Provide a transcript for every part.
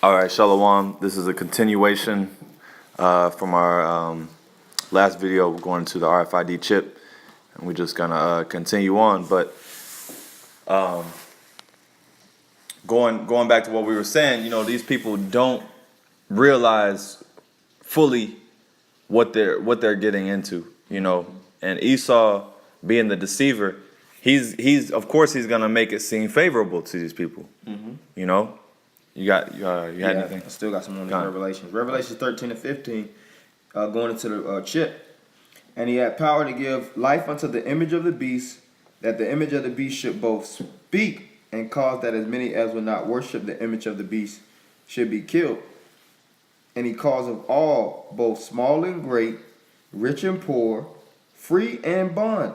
All right, Shalom. This is a continuation from our last video. We're going to the RFID chip, and we're just gonna continue on. But going back to what we were saying, these people don't realize fully what they're getting into, And Esau, being the deceiver, he's of course he's gonna make it seem favorable to these people, You had anything? I still got some on the Revelations. Revelations 13 and 15, going into the chip. And he had power to give life unto the image of the beast, that the image of the beast should both speak and cause that as many as would not worship the image of the beast should be killed. And he caused of all, both small and great, rich and poor, free and bond,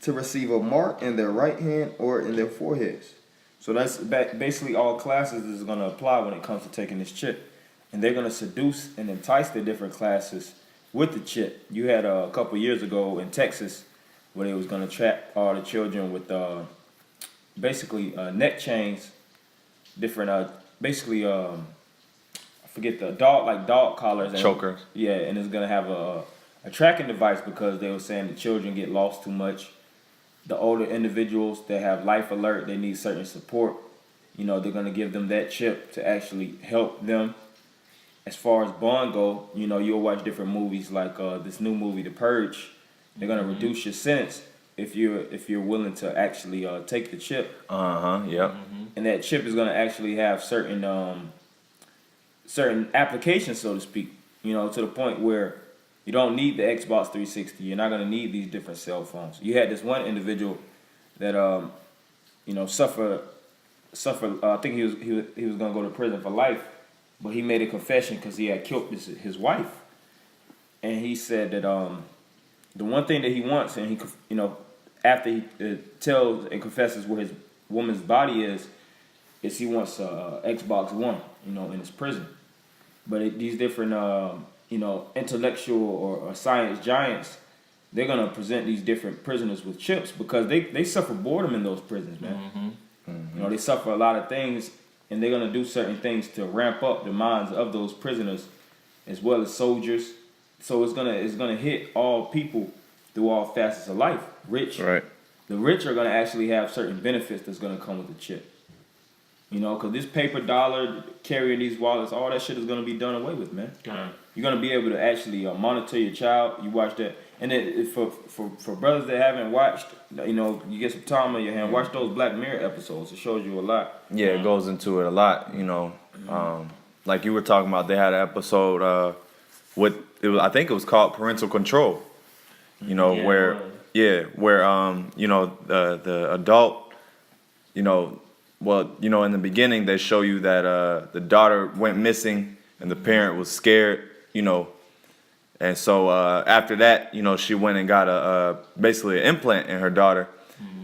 to receive a mark in their right hand or in their foreheads. So that's basically all classes is going to apply when it comes to taking this chip. And they're going to seduce and entice the different classes with the chip. You had a couple years ago in Texas where they was going to trap all the children with basically neck chains, different, I forget the dog collars. And, chokers. Yeah, and it's going to have a tracking device because they were saying the children get lost too much. The older individuals that have life alert, they need certain support. They're going to give them that chip to actually help them. As far as bond go, you'll watch different movies like this new movie, The Purge. They're going to reduce your sentence if you're willing to actually take the chip. Yep. Mm-hmm. And that chip is going to actually have certain applications, so to speak. To the point where you don't need the Xbox 360. You're not going to need these different cell phones. You had this one individual that, suffered. I think he was going to go to prison for life, but he made a confession because he had killed his wife, and he said that the one thing that he wants, and he after he tells and confesses where his woman's body is he wants a Xbox One, in his prison. But these different intellectual or science giants, they're going to present these different prisoners with chips because they suffer boredom in those prisons, man. Mm-hmm. Mm-hmm. They suffer a lot of things, and they're going to do certain things to ramp up the minds of those prisoners as well as soldiers. So it's gonna hit all people through all facets of life. The rich are going to actually have certain benefits that's going to come with the chip. Because this paper dollar, carrying these wallets, all that shit is going to be done away with, man. You're going to be able to actually monitor your child. You watch that. And then for brothers that haven't watched, you get some time on your hand, watch those Black Mirror episodes. It shows you a lot. Yeah, it goes into it a lot, Like you were talking about, they had an episode I think it was called Parental Control. Where the adult, in the beginning they show you that the daughter went missing and the parent was scared, and so after that, she went and got basically an implant in her daughter,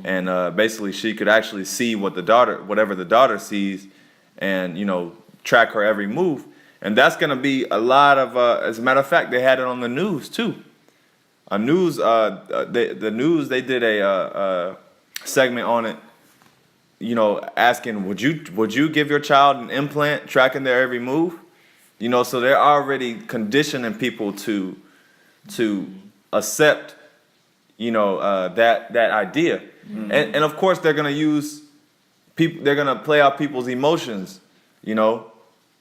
and basically she could actually see whatever the daughter sees, and track her every move, and that's gonna be a lot of. As a matter of fact, they had it on the news too. The news, they did a segment on it, asking would you give your child an implant tracking their every move? So they're already conditioning people to accept, that idea. Mm-hmm. And of course they're gonna use people. They're gonna play out people's emotions. Oh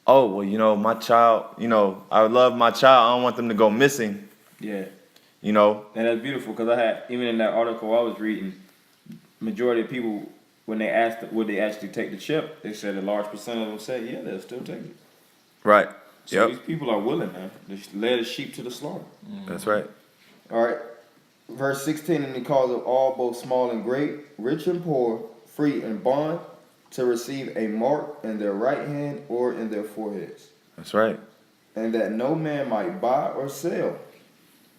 well, my child. I love my child. I don't want them to go missing. Yeah. And that's beautiful because I had, even in that article I was reading, majority of people, when they asked would they actually take the chip, they said a large percent of them said yeah, they'll still take it. Right. So these people are willing, man. They led the sheep to the slaughter. That's right. All right. Verse 16, and he calls of all, both small and great, rich and poor, free and bond, to receive a mark in their right hand or in their foreheads. That's right. And that no man might buy or sell,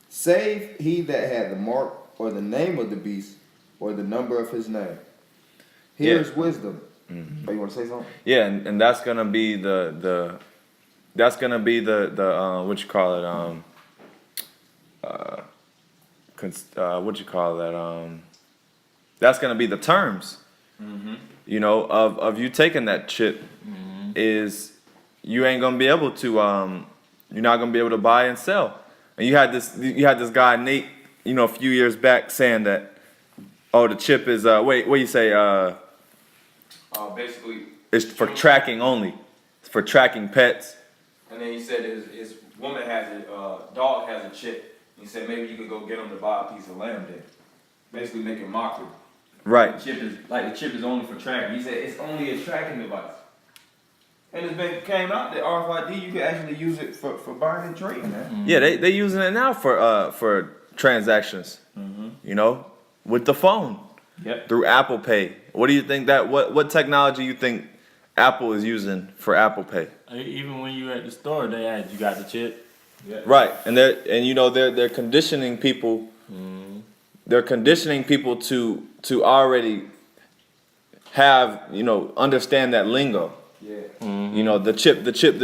save he that had the mark or the name of the beast or the number of his name. Here's wisdom. Mm-hmm. Oh, you want to say something? Yeah, and that's gonna be the what you call it what you call that that's gonna be the terms. Mm-hmm. Of you taking that chip, is you ain't gonna be able to you're not gonna be able to buy and sell. And you had this guy Nate, a few years back saying that, oh, the chip is what do you say Basically, it's for tracking only. It's for tracking pets. and then he said his woman has dog has a chip. He said maybe you could go get him to buy a piece of lamb there. Basically making mockery. Right. The chip is only for tracking. He said it's only a tracking device. And it's came out that RFID you can actually use it for buying and trading, man. Mm-hmm. Yeah, they using it now for transactions. Mm-hmm. With the phone. Yep. Through Apple Pay. What do you think what technology you think Apple is using for Apple Pay? Even when you at the store, they ask you got the chip. Yeah. Right, and they're conditioning people. They're conditioning people to already have understand that lingo. Yeah. The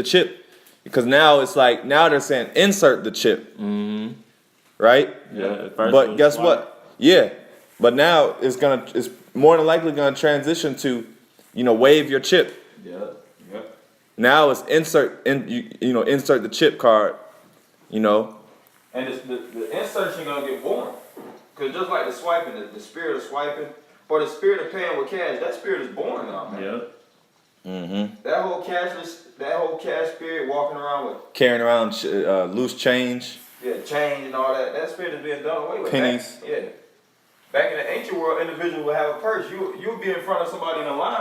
chip, because now it's like they're saying insert the chip. Right. Yeah. At first it But was guess swipe. what? Yeah, but now it's more than likely gonna transition to wave your chip. Yep. Yep. Now it's insert the chip card. And the insertion gonna get boring. Cause just like the swiping, the spirit of swiping, or the spirit of paying with cash, that spirit is boring now, man. Yeah. Mm-hmm. That whole cash spirit walking around with Carrying around loose change. change and all that spirit is being done away with. Pennies. Back in the ancient world, individual would have a purse. You would be in front of somebody in a line,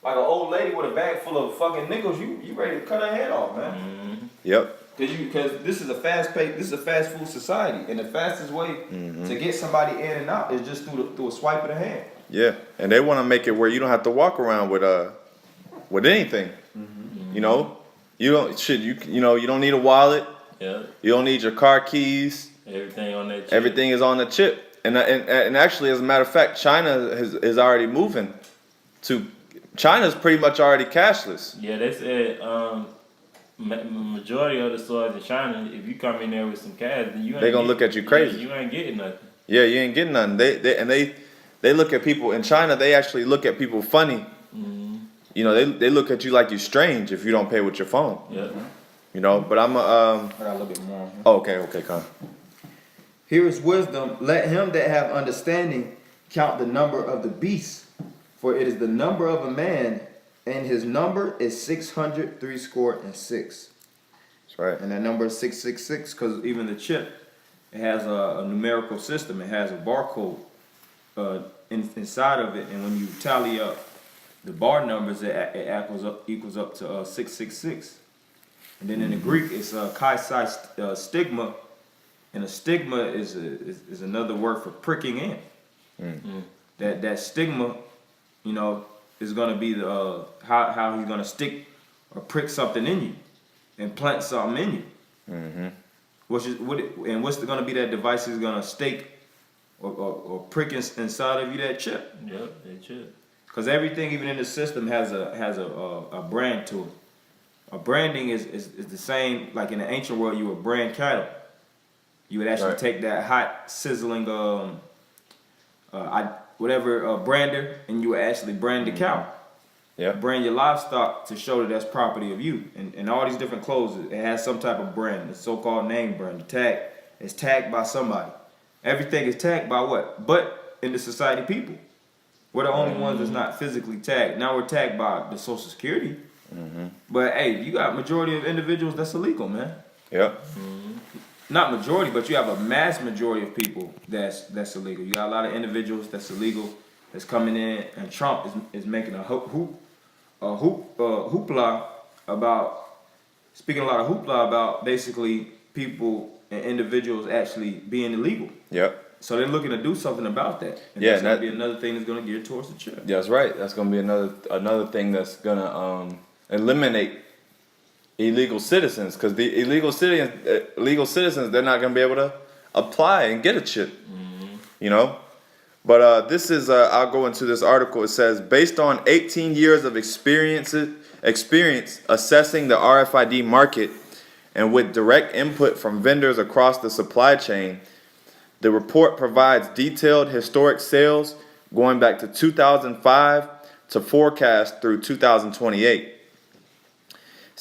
like an old lady with a bag full of fucking nickels. You ready to cut her head off, man. Yep. Because this is a fast food society, and the fastest way to get somebody in and out is just through a swipe of the hand. Yeah, and they want to make it where you don't have to walk around with anything. You don't you don't need a wallet. Yeah. You don't need your car keys. Everything on that chip. Everything is on the chip. And actually, as a matter of fact, China is already moving to. China's pretty much already cashless. Yeah, they said majority of the stores in China, if you come in there with some cash, then you ain't They gonna look at you crazy. Yeah, you ain't getting nothing. Yeah, you ain't getting nothing. They look at people in China. They actually look at people funny. They look at you like you're strange if you don't pay with your phone. Yeah. But I'm I got a little bit more. okay, Con. Here is wisdom. Let him that have understanding count the number of the beast, for it is the number of a man, and his number is 666. That's right. And that number is 666 because even the chip, it has a numerical system. It has a barcode inside of it, and when you tally up the bar numbers, it equals up to 666. And then in the Greek, it's chi psi stigma, and a stigma is another word for pricking in. That stigma, is going to be the how he's going to stick or prick something in you and plant something in you. What's going to be that device is going to stake or prick inside of you, that chip? Yep, that chip. Because everything, even in the system, has a brand to it. A branding is the same. Like in the ancient world, you would brand cattle. You would actually take that hot sizzling brander, and you would actually brand the cow. Yeah. Brand your livestock to show that that's property of you. And all these different clothes, it has some type of brand, the so-called name brand. The tag is tagged by somebody. Everything is tagged by what? But in the society, people. We're the only ones that's not physically tagged. Now we're tagged by the Social Security. But hey, you got majority of individuals that's illegal, man. Yep. Not majority, but you have a mass majority of people that's illegal. You got a lot of individuals that's illegal that's coming in, and Trump is making a hoopla about speaking a lot of hoopla about basically people and individuals actually being illegal. Yep. So they're looking to do something about that. And Yeah, that's going to be another thing that's going to gear towards the chip. Yeah, that's right. That's gonna be another thing that's gonna eliminate illegal citizens, because the illegal citizens they're not gonna be able to apply and get a chip. But this is I'll go into this article. It says, based on 18 years of experience assessing the RFID market and with direct input from vendors across the supply chain, the report provides detailed historic sales going back to 2005 to forecast through 2028.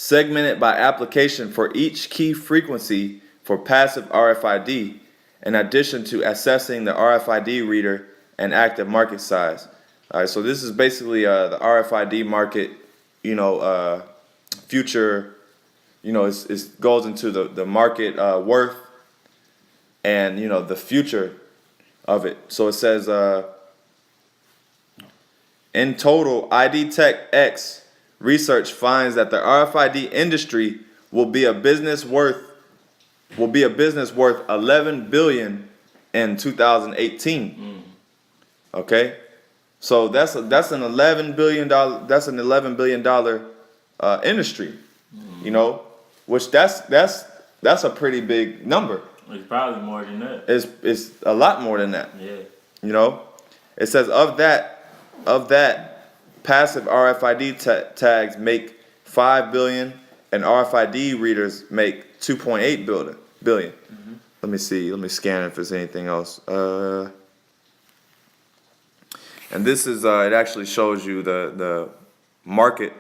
segmented by application for each key frequency for passive RFID, in addition to assessing the RFID reader and active market size. All right, so this is basically the RFID market, future, it goes into the market worth and, the future of it. So it says, in total, ID Tech X research finds that the RFID industry will be a business worth 11 billion in 2018. Okay, so that's an $11 billion industry, which that's a pretty big number. It's probably more than that. It's a lot more than that. Yeah. It says of that passive RFID tags make 5 billion and RFID readers make 2.8 billion. Mm-hmm. Let me see. Let me scan if there's anything else. And this is it actually shows you the market.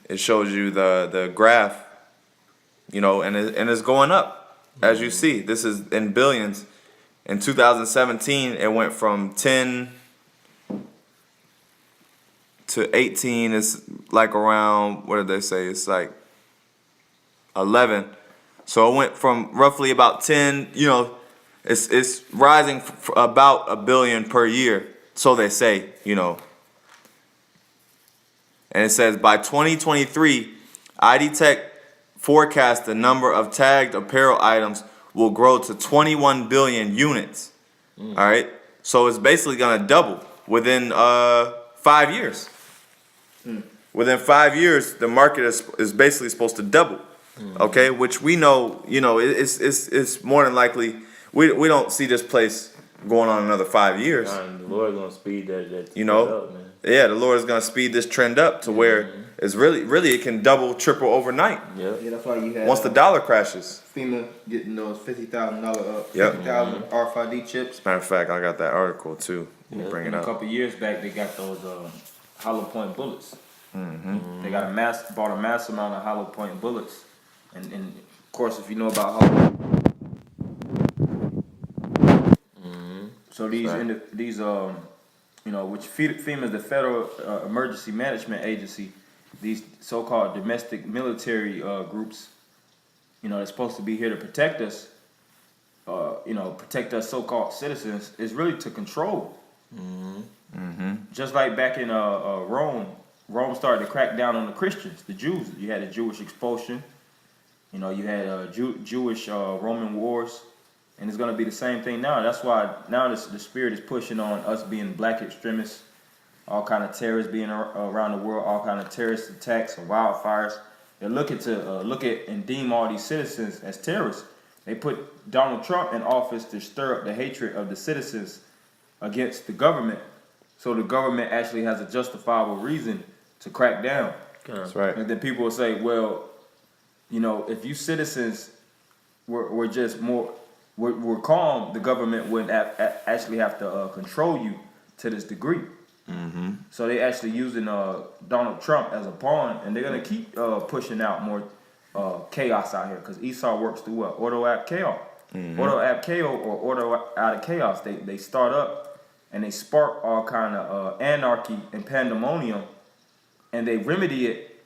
It shows you the graph, and it's going up, as you see. This is in billions. In 2017, it went from 10 to 18. It's like around, what did they say? It's like 11. So it went from roughly about 10. It's rising about $1 billion per year. So they say, And it says by 2023, ID Tech forecasts the number of tagged apparel items will grow to 21 billion units. All right, so it's basically gonna double within 5 years. Within 5 years, the market is basically supposed to double. Okay, which we know, it's more than likely we don't see this place going on another 5 years. The Lord's gonna speed that up, man. Yeah, the Lord is gonna speed this trend up to where it's really it can double, triple overnight. Yeah, that's why you had once the dollar crashes. FEMA getting those $50,000 Yep. 50,000 RFID chips. Matter of fact, I got that article too. Let me bring it a up. couple years back, they got those hollow point bullets. Mm-hmm. They got bought a mass amount of hollow point bullets, and of course, if you know about hollow. So these which FEMA is the Federal Emergency Management Agency. These so-called domestic military groups, they're supposed to be here to protect us. Protect us so-called citizens, is really to control. Just like back in Rome started to crack down on the Christians, the Jews. You had the Jewish expulsion. You had Jewish Roman wars. And it's going to be the same thing now. That's why now the spirit is pushing on us being black extremists, all kind of terrorists being around the world, all kind of terrorist attacks and wildfires. They're looking to look at and deem all these citizens as terrorists. They put Donald Trump in office to stir up the hatred of the citizens against the government, so the government actually has a justifiable reason to crack down. That's right. And then people will say, well, if you citizens were just more... We're calm, the government wouldn't actually have to control you to this degree. So they actually using Donald Trump as a pawn, and they're gonna keep pushing out more chaos out here, because Esau works through what? Order out chaos. Order out chaos or order out of chaos. They start up and they spark all kind of anarchy and pandemonium, and they remedy it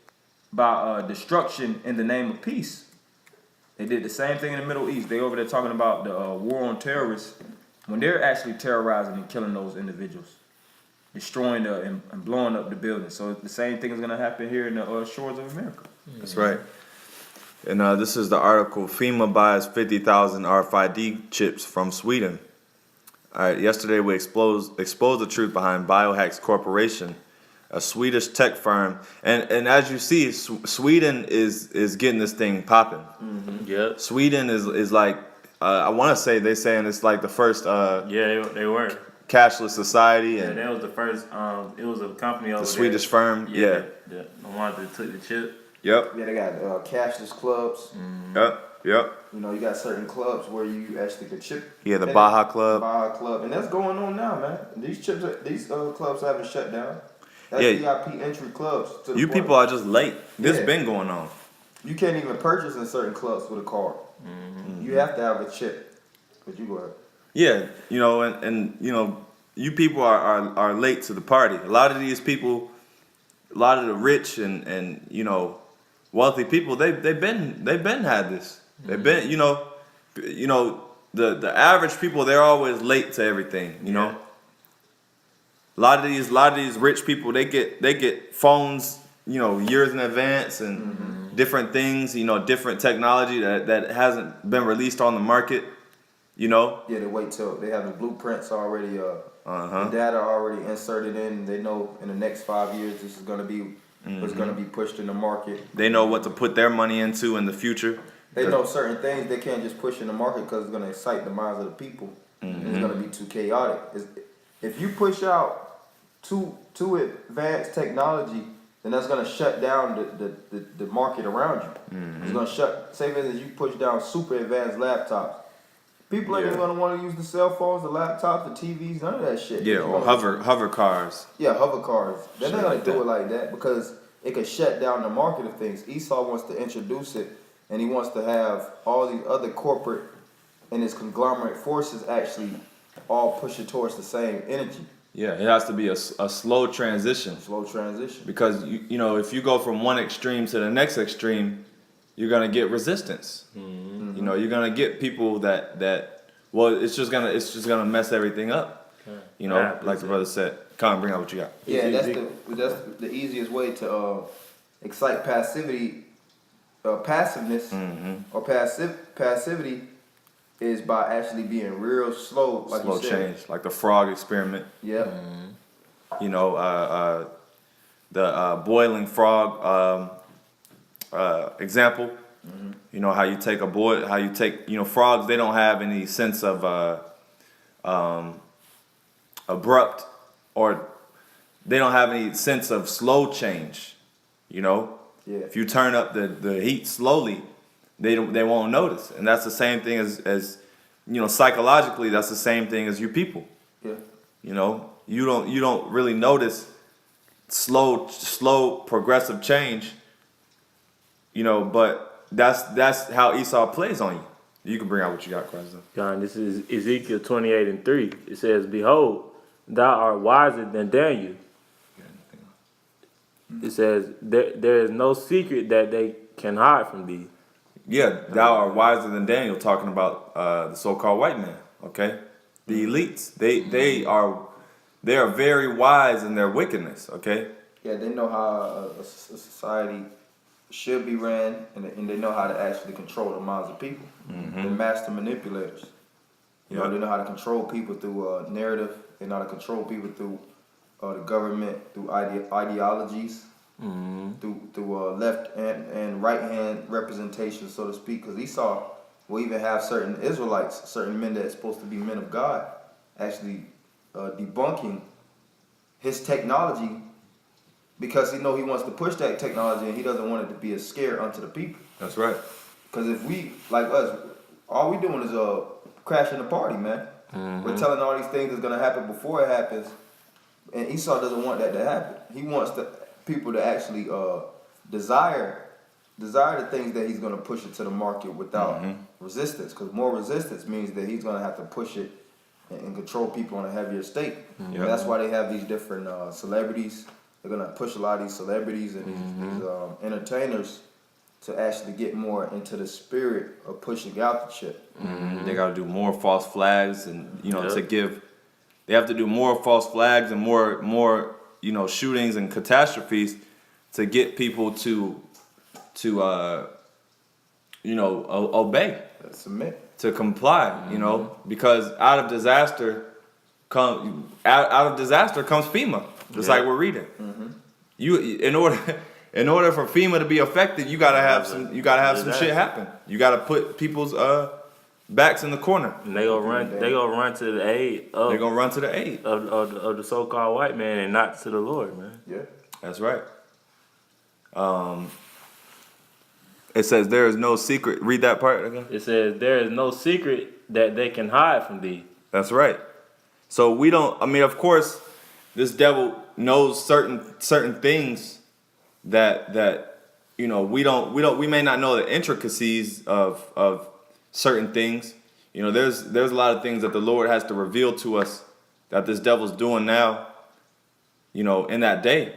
by destruction in the name of peace. They did the same thing in the Middle East. They over there talking about the war on terrorists, when they're actually terrorizing and killing those individuals, destroying and blowing up the buildings. So the same thing is going to happen here in the shores of America. That's right. And this is the article: FEMA buys 50,000 RFID chips from Sweden. All right. Yesterday we exposed the truth behind Biohacks Corporation, a Swedish tech firm, and as you see, Sweden is getting this thing popping. Yeah. Sweden is like, I want to say they're saying it's like the first. They were cashless society, and that was the first. It was a company over the Swedish firm. The one that took the chip. Yep. Yeah, they got cashless clubs. Yep. You got certain clubs where you actually can chip. Yeah, the Baja Club. Baja Club, and that's going on now, man. These clubs haven't shut down. SVIP entry clubs. To the You party. people are just late. This Yeah. been going on. You can't even purchase in certain clubs with a card. You have to have a chip. But you go ahead. Yeah, and you people are late to the party. A lot of these people, a lot of the rich and wealthy people, they've been had this. They've been the average people, they're always late to everything. A lot of these rich people, they get phones years in advance and different things, different technology that hasn't been released on the market. Yeah, they wait till they have the blueprints already, the data already inserted in. They know in the next 5 years this is going to be what's going to be pushed in the market. They know what to put their money into in the future. They know certain things they can't just push in the market because it's going to excite the minds of the people. And it's going to be too chaotic. If you push out too advanced technology, then that's going to shut down the market around you. It's going to say for instance, you push down super advanced laptops. People ain't even gonna want to use the cell phones, the laptops, the TVs, none of that shit. Yeah, or hover cars. Yeah, hover cars. They're not gonna like do that. it like that because it could shut down the market of things. Esau wants to introduce it, and he wants to have all these other corporate and his conglomerate forces actually all push it towards the same energy. Yeah, it has to be a slow transition. Slow transition. Because if you go from one extreme to the next extreme, you're gonna get resistance. You're gonna get people that it's just gonna mess everything up. Like the brother said. Colin, bring out what you got. Yeah, that's the easiest way to excite passiveness or passivity is by actually being real slow, like Slow you said. change, like the frog experiment. Yeah. The boiling frog example. How you take frogs. They don't have any sense of abrupt, or they don't have any sense of slow change. Yeah. If you turn up the heat slowly, they won't notice, and that's the same thing as psychologically. That's the same thing as you people. Yeah. You don't really notice slow progressive change. But that's how Esau plays on you. You can bring out what you got, Christ. John, this is Ezekiel 28:3. It says, "Behold, thou art wiser than Daniel." It says, there is no secret that they can hide from thee. Yeah, thou art wiser than Daniel, talking about the so-called white man. Okay, the elites. They are very wise in their wickedness. Okay. Yeah, they know how a society should be ran, and they know how to actually control the minds of people. They're master manipulators. They know how to control people through narrative. They know how to control people through the government, through ideologies, through left and right hand representation, so to speak. Because Esau will even have certain Israelites, certain men that are supposed to be men of God, actually debunking his technology. Because he wants to push that technology, and he doesn't want it to be a scare unto the people. That's right. Because if we, like us, all we doing is crashing the party, man. We're telling all these things that's gonna happen before it happens, and Esau doesn't want that to happen. He wants people to actually desire the things that he's gonna push it to the market without resistance. Because more resistance means that he's gonna have to push it and control people on a heavier state. And that's why they have these different celebrities. They're gonna push a lot of these celebrities and these entertainers to actually get more into the spirit of pushing out the chip. They got to do more false flags, and they have to do more false flags and more shootings and catastrophes to get people to obey, Submit. to comply. Because out of disaster comes FEMA. Just like we're reading. In order for FEMA to be effective, you gotta have some shit happen. You gotta put people's backs in the corner. And they gonna run to the aid of They're gonna run to the aid of the so-called white man and not to the Lord, man. Yeah. That's right. It says there is no secret. Read that part again. It says there is no secret that they can hide from thee. That's right. So we don't. I mean, of course, this devil knows certain things that you know we may not know the intricacies of certain things. You know, there's a lot of things that the Lord has to reveal to us that this devil's doing now. You know, in that day.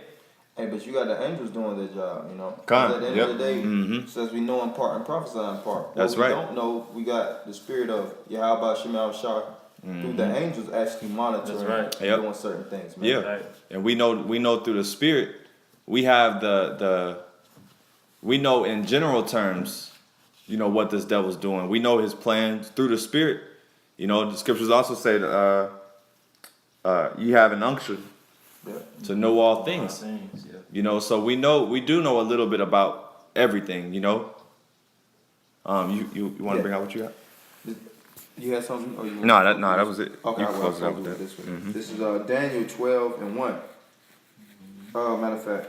Hey, but you got the angels doing their job, you know. Come, At the end yep. of the day, Mhm. says we know in part and prophesy in part. That's what we right. don't know, we got the spirit of Yahweh Shemal Shah through the angels actually monitoring That's right. and Yep. doing certain things, man. Yeah, Right. and we know through the Spirit, we have we know in general terms, you know, what this devil's doing. We know his plans through the Spirit. You know, the scriptures also say you have an unction Yeah. to know all things. Yeah. You know, so we do know a little bit about everything. You know, you want to Yeah. bring out what you got? You had something? Or you No, that was it. Okay, You I will close it out close with with that. this one. This is Daniel 12:1. Matter of fact,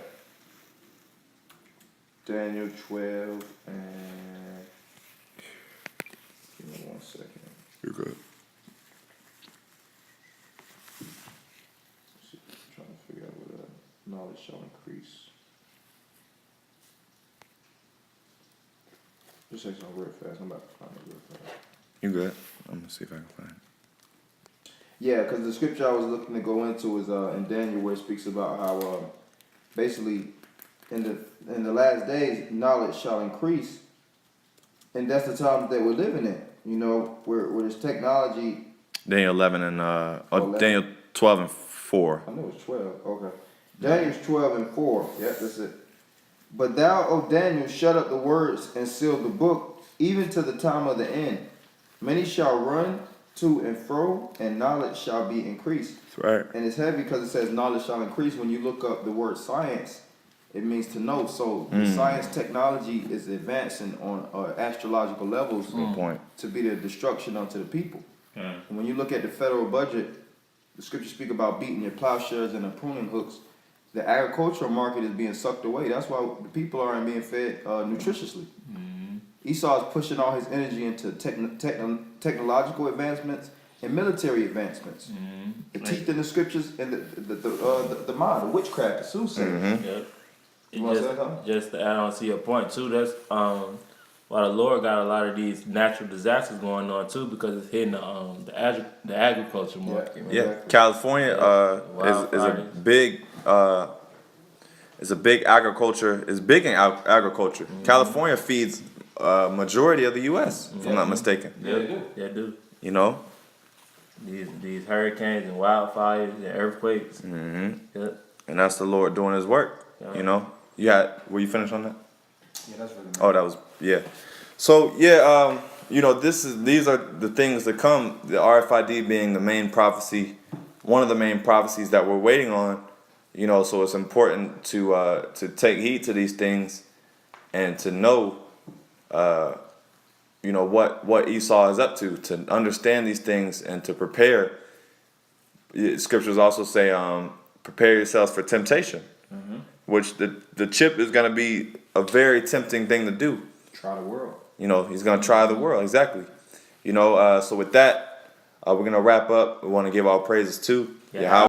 Daniel 12 and give me 1 second. You're good. Trying to figure out what knowledge shall increase. Just say something real fast. I'm about to find it real fast. You good? I'm gonna see if I can find it. Yeah, because the scripture I was looking to go into is in Daniel, where it speaks about how basically in the last days knowledge shall increase, and that's the time that we're living in. You know, where there's technology. Daniel 11 and 11. Daniel 12 and 4. I know it's 12. Okay. Daniel's 12:4. Yeah, that's it. But thou, O Daniel, shut up the words and seal the book, even to the time of the end. Many shall run to and fro, and knowledge shall be increased. That's right. And it's heavy because it says knowledge shall increase. When you look up the word science, it means to know. So science technology is advancing on astrological levels Good point. to be the destruction unto the people. And when you look at the federal budget, the scriptures speak about beating your plowshares and the pruning hooks. The agricultural market is being sucked away. That's why the people aren't being fed nutritiously. Esau is pushing all his energy into technological advancements and military advancements. The teeth in the scriptures and the mind, the witchcraft, the soothsayers. Yep. You want to say something? Just to add on to your point too, that's why the Lord got a lot of these natural disasters going on too, because it's hitting the agriculture market. Yeah, Exactly. California is a Wildfires. big agriculture. Is big in agriculture. California feeds majority of the U.S. If I'm not mistaken. Yeah, they do. You know. These hurricanes and wildfires and earthquakes. Yeah. And that's the Lord doing His work. Yeah. You know. Were you finished on that? Yeah, that's really nice. Oh, that was yeah. So yeah, you know, these are the things that come. The RFID being the main prophecy, one of the main prophecies that we're waiting on. You know, so it's important to take heed to these things, and to know, you know, what Esau is up to understand these things and to prepare. Scriptures also say, prepare yourselves for temptation, which the chip is going to be a very tempting thing to do. Try the world. You know, he's going to try the world, exactly. You know, so with that, we're going to wrap up. We want to give our praises to Yahweh.